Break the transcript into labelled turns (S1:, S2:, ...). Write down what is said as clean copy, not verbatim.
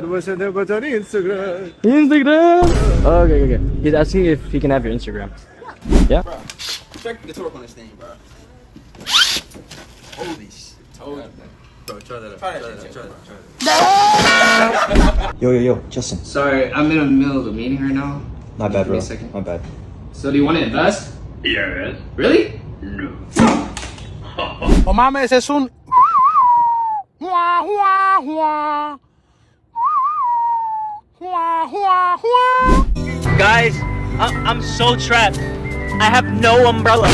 S1: what's your name on Instagram?
S2: Instagram. Okay. He's asking if he can have your Instagram. Yeah.
S3: Bro, check the torque on this thing, bro. Holy shit.
S1: Bro, try that out.
S3: Try that.
S4: Yo, Justin.
S5: Sorry, I'm in the middle of a meeting right now.
S4: My bad,
S5: Give me
S4: bro.
S5: a second.
S4: My bad.
S5: So do you want to invest?
S6: Yes.
S5: Really?
S7: O mames, es un...
S6: Guys, I'm so trapped. I have no umbrella.